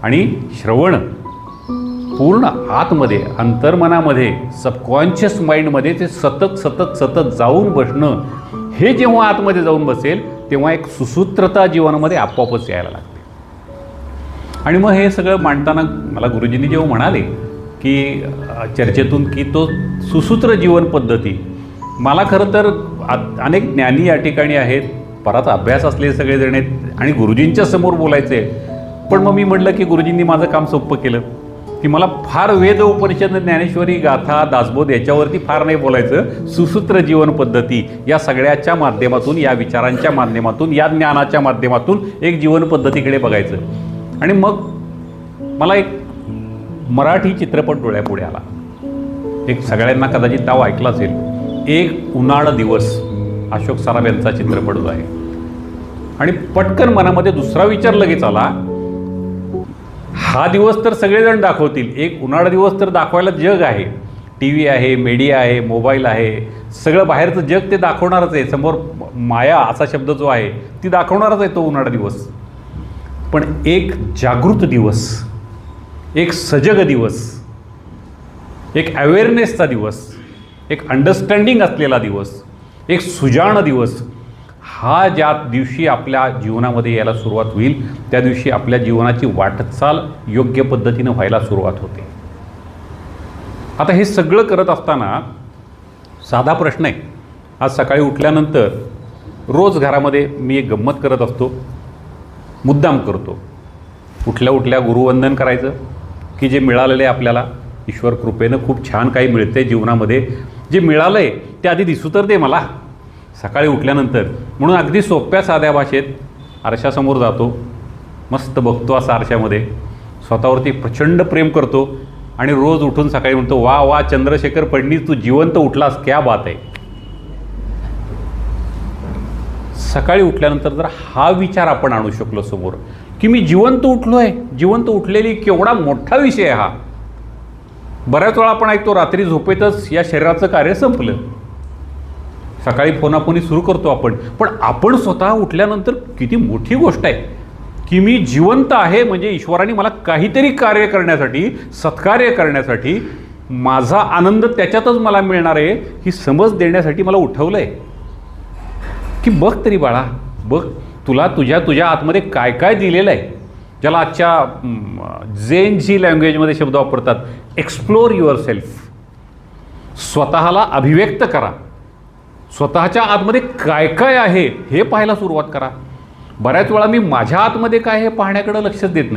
आणि श्रवण पूर्ण आतमध्ये अंतर्मनामध्ये सबकॉन्शियस माइंडमध्ये ते सतत सतत सतत जाऊन बसणं, हे जेव्हा आतमध्ये जाऊन बसेल तेव्हा एक सुसूत्रता जीवनामध्ये आपोआपच यायला लागते. आणि मग हे सगळं मांडताना मला गुरुजींनी जेव्हा म्हणाले की चर्चेतून की तो सुसूत्र जीवन पद्धती, मला खरं तर अनेक ज्ञानी या ठिकाणी आहेत, परत अभ्यास असलेले सगळेजण आहेत आणि गुरुजींच्या समोर बोलायचे. पण मग मी म्हटलं की गुरुजींनी माझं काम सोपं केलं की मला फार वेद उपनिषद ज्ञानेश्वरी गाथा दासबोध याच्यावरती फार नाही बोलायचं. सुसूत्र जीवन पद्धती या सगळ्याच्या माध्यमातून, या विचारांच्या माध्यमातून, या ज्ञानाच्या माध्यमातून एक जीवन पद्धतीकडे बघायचं. आणि मग मला एक मराठी चित्रपट डोळ्यापुढे आला. एक सगळ्यांना कदाचित नाव ऐकलं असेल, एक उन्हाळा दिवस, अशोक सराफ यांचा चित्रपट जो आहे. आणि पटकन मनामध्ये दुसरा विचार लगेच आला, हा दिवस तर सगळेजण दाखवतील, एक उन्हाळा दिवस तर दाखवायला जग आहे, टी व्ही आहे, मीडिया आहे, मोबाईल आहे, सगळं बाहेरचं जग ते दाखवणारच आहे. समोर माया असा शब्द जो आहे ती दाखवणारच आहे तो उन्हाळा दिवस. पण एक जागृत दिवस, एक सजग दिवस, एक अवेअरनेसचा दिवस, एक अंडरस्टँडिंग असलेला दिवस, एक सुजाण दिवस, हा ज्या दिवशी आपल्या जीवनामध्ये यायला सुरुवात होईल त्या दिवशी आपल्या जीवनाची वाटचाल योग्य पद्धतीनं व्हायला सुरुवात होते. आता हे सगळं करत असताना साधा प्रश्न आहे. आज सकाळी उठल्यानंतर रोज घरामध्ये मी एक गंमत करत असतो, मुद्दाम करतो. उठल्या उठल्या गुरुवंदन करायचं की जे मिळालेलं आहे आपल्याला ईश्वर कृपेनं खूप छान काही मिळते जीवनामध्ये, जे मिळालं आहे ते आधी दिसू तर दे मला सकाळी उठल्यानंतर. म्हणून अगदी सोप्या साध्या भाषेत आरशासमोर जातो, मस्त बघतो असं आरशामध्ये, स्वतःवरती प्रचंड प्रेम करतो आणि रोज उठून सकाळी म्हणतो, वा वा चंद्रशेखर फडणीस, तू जिवंत उठलास, क्या बात आहे. सकाळी उठल्यानंतर जर हा विचार आपण आणू शकलो समोर की मी जिवंत उठलो आहे, जिवंत उठलेली केवढा मोठा विषय आहे हा. बऱ्याच वेळा आपण ऐकतो रात्री झोपेतच या शरीराचं कार्य संपलं, सकाळी फोनाफोनी सुरू करतो आपण. पण आपण स्वतः उठल्यानंतर किती मोठी गोष्ट आहे की मी जिवंत आहे, म्हणजे ईश्वराने मला काहीतरी कार्य करण्यासाठी, सत्कार्य करण्यासाठी, माझा आनंद त्याच्यातच मला मिळणार आहे ही समज देण्यासाठी मला उठवलं आहे. की बघ तरी बाळा, बघ तुला तुझ्या आतमध्ये काय काय दिलेलं आहे, ज्याला आजच्या झेन झी लँग्वेजमध्ये शब्द वापरतात, एक्सप्लोर युअर सेल्फ. स्वतःला अभिव्यक्त करा, स्वतःच्या आतमध्ये काय काय आहे हे पाहायला सुरुवात करा. बऱ्याच वेळा मी माझ्या आतमध्ये काय हे पाहण्याकडे लक्षच देत नाही.